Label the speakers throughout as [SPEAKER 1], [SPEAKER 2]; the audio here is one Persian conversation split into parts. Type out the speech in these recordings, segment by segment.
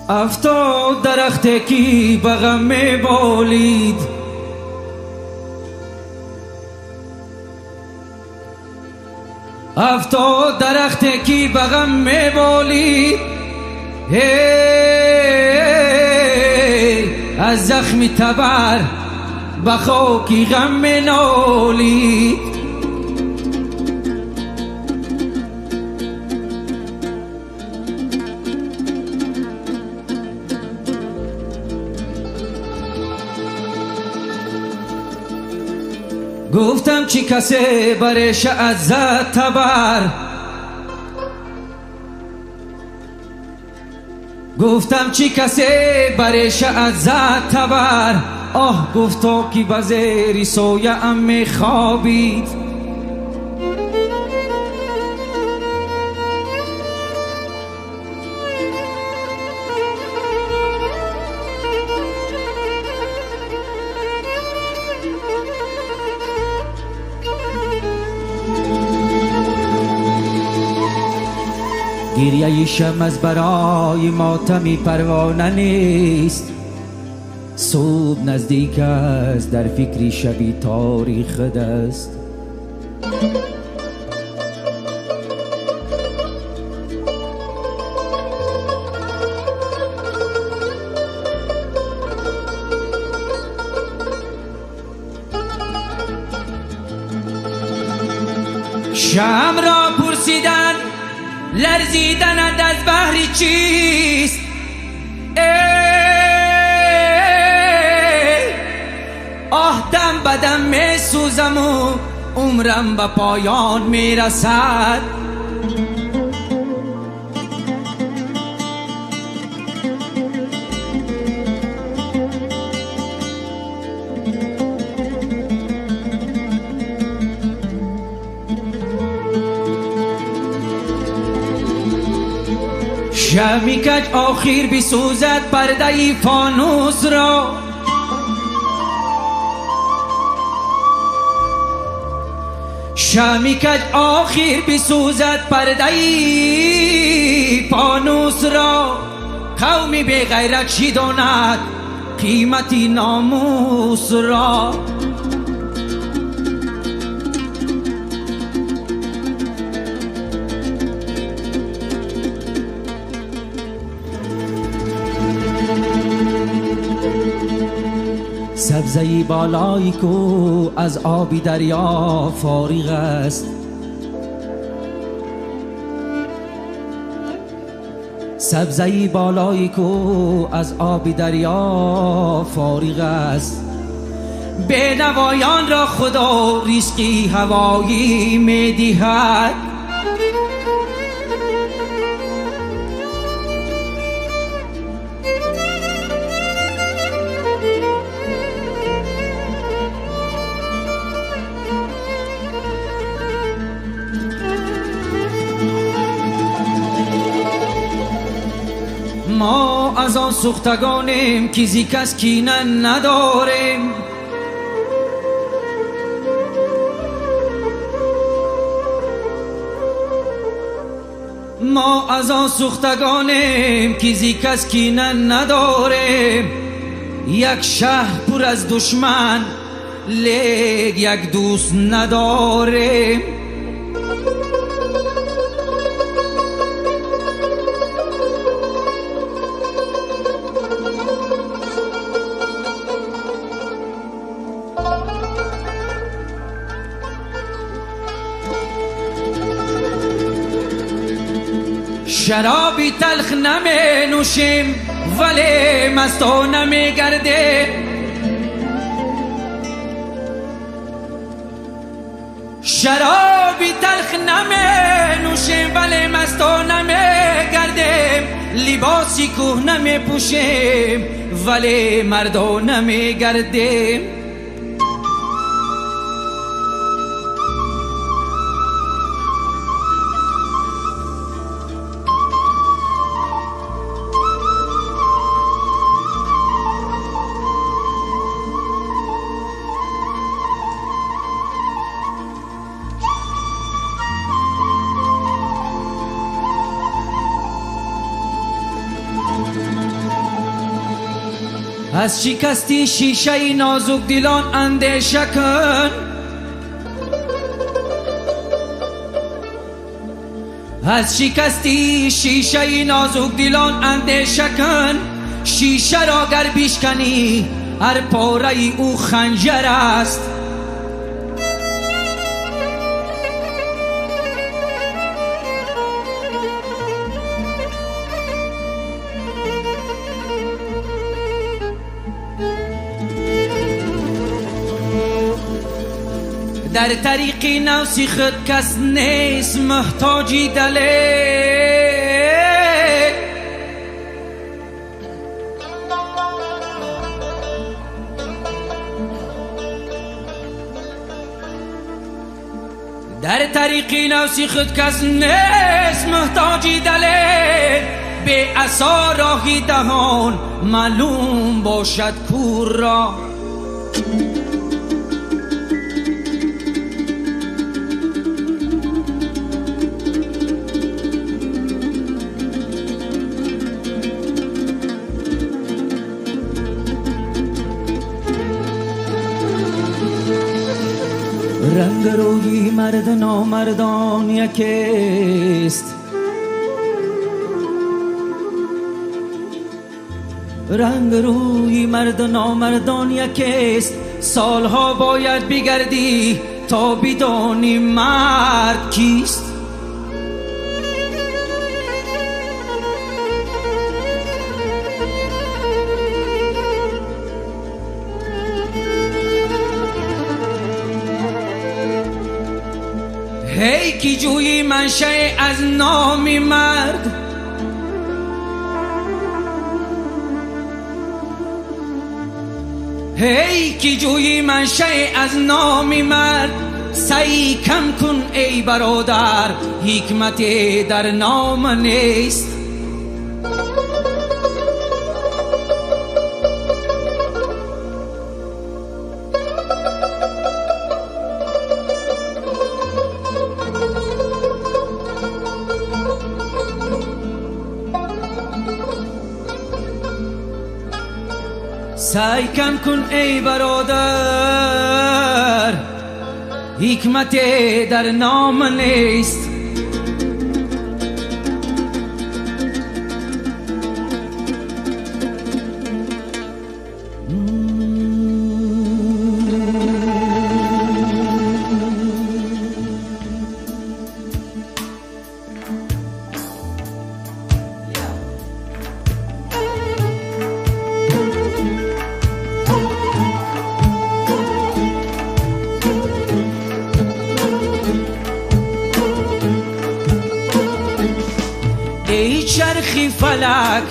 [SPEAKER 1] افتاد درخت کی به غم بالید، افتاد درخت کی به غم بالید، از زخم تبر به خاکی غم نالید. گفتم چی کسی برش از زد تبر، گفتم چی کسی برش از زد تبر، آه گفتا کی بزیری سوی ام خوابید. گریه شم از برای ماتمی پروانه نیست، صبح نزدیک است در فکری شبی تاریخ است. شم را پرسیدن لرزیدند از بحر چیست، آه دم بدم می سوزم و عمرم به پایان می رسد. شمی کج آخیر بسوزد پرده فانوس را، شمی کج آخیر بسوزد پرده فانوس را، قومی بی غیرت چی داند قیمتی ناموس را. سبزه بالایی کو از آبی دریا فارغ است، سبزه بالایی کو از آبی دریا فارغ است. بینوایان را خدا رزقی هوایی می دهد، ما از آن سوختگانیم که زی کس کینه نداریم، ما از آن سوختگانیم که زی کس کینه نداریم. یک شهر پر از دشمن لیک یک دوست نداریم. شرابی تلخ نمی نوشیم ولی مست و نمی گردیم. شرابی تلخ نمی نوشیم ولی مست و نمی گردیم. لباسی کهنه نمی پوشیم ولی مرد و نمی گردیم. از شکستی شیشه نازک دلان اندیشه کن. از شکستی شیشه نازک دلان اندیشه کن. شیشه را گر بشکنی هر پاره او خنجر است. در طریق نفسی خود کس نیست محتاجی دلیل. در طریق نفسی خود کس نیست محتاجی دلیل. به عصا راهی دهان معلوم باشد کور را. رنگ روی مرد نامردان یکیست. رنگ روی مرد نامردان یکیست. سالها باید بگردی تا بدانی مرد کیست. هی کی جویی منشأ از نام مرد. هی کی جویی منشأ از نام مرد. سعی کم کن ای برادر حکمت در نام نیست. سعی کم کن ای برادر حکمت در نام نیست. ای چرخی فلک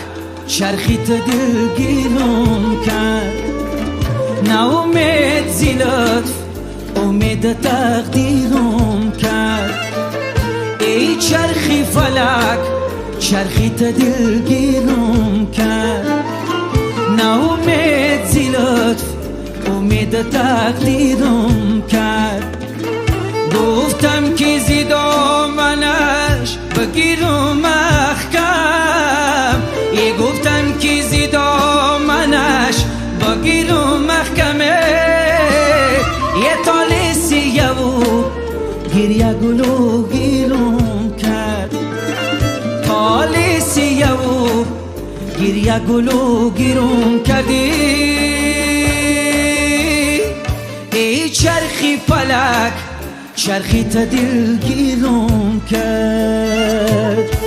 [SPEAKER 1] چرخی تا دلگیرم کرد. نه امید زی لطف امید تقدیرم کرد. ای چرخی فلک چرخی تا دلگیرم کرد. نه امید زی لطف امید تقدیرم کرد. گفتم که زی دامنش بگیرم محکم. ای گفتم که زی دامنش بگیرم محکمه. یه تاله سیه و گریه گلو گیرم کرد. تاله سیه و گریه گلو گیرم کردی. ای چرخی فلک چرخی تا دلگیرم کرد.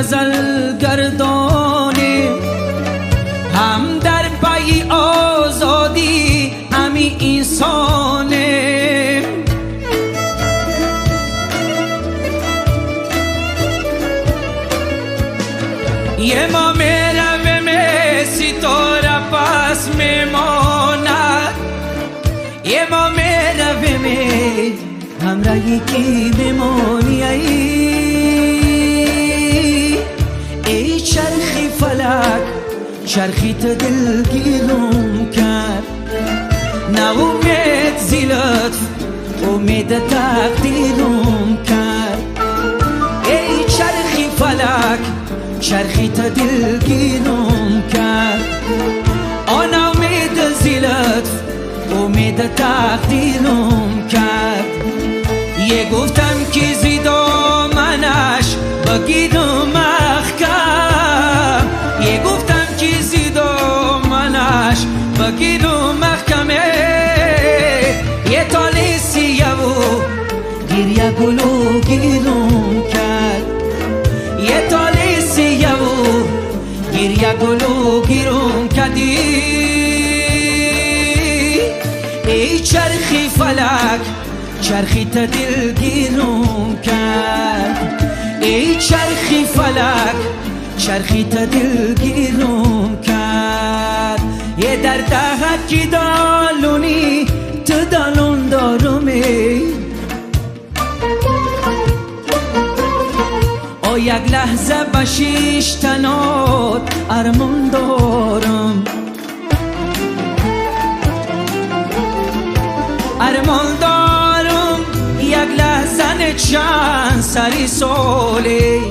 [SPEAKER 1] غزل گردانه، هم در پی آزادی همی انسانه. یه ما میرویم ستاره پس میماند، یه ما میرویم همراه یکی بمانی. ای چرخی فلک چرخی تا دلگیرم کرد، نه امید زی لطف امید تقدیرم کرد. ای چرخی فلک چرخی تا دلگیرم کرد، آن امید زی لطف امید تقدیرم کرد. یه گفتم که زی دامنش بگیرم محکم، یه گفتم که زی دامنش بگیرم محکمه. یه تالی سیه و گریه گلو گیرم کرد، یه تالی سیه و گریه گلو گیرم کردی. ای چرخی فلک چرخی تا دلگیرم کرد، ای چرخی فلک چرخی تا دلگیرم کرد. یه در دهکی دالونی تو دالون دارمی، او یک لحظه بشیش تنات ارمان دارم، ارمان دارم یک لحظه چند سری سالی.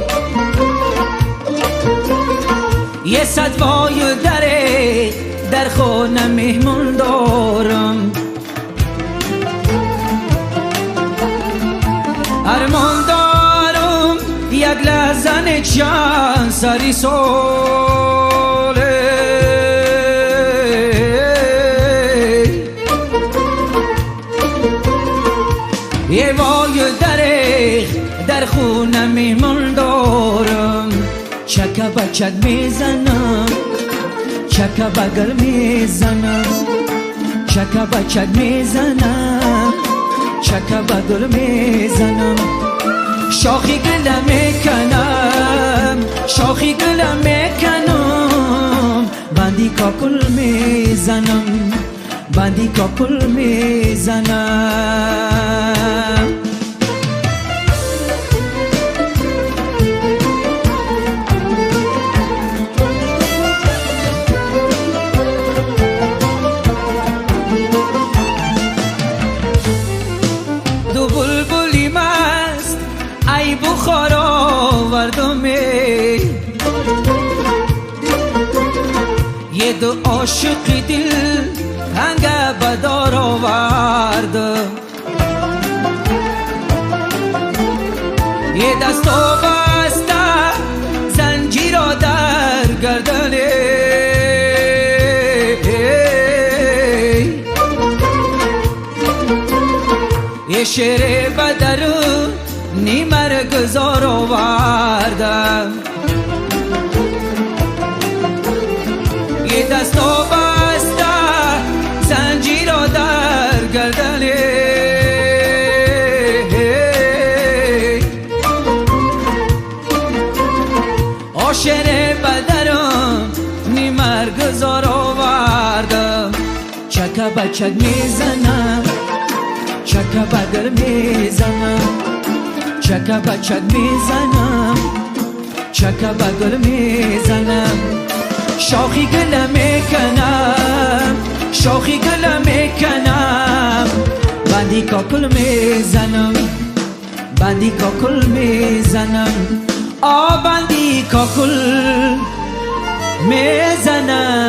[SPEAKER 1] یه صدوای دره در خانه مهمون دارم، ارمان دارم یک لحظه چند سری سالی. یه وای دره در خونه میمون دارم، چکه بچک میزنم چکه بگر میزنم، چکه بچک میزنم چکه بگر میزنم. شاخی گله میکنم شاخی گله میکنم، بندی کاکل میزنم بندی کاکل میزنم. دو بلبلی مست ای بخار آوردم، یه دو عاشق دل هنگه بدار آورد، یه دست بسته زنجیر در گردنه. یه شیر بدرو نیمر گذار آوردم، یه دست بسته زنجیر در گردنه. آشر بدرم نیمر گذار آوردم، چکه بچک میزنم چکه بدر میزنم، چکه بچک میزنم چکه بگر میزنم. شاخی گله میکنم شاخی گله میکنم، بندی کاکل میزنم بندی کاکل میزنم، بندی کاکل میزنم.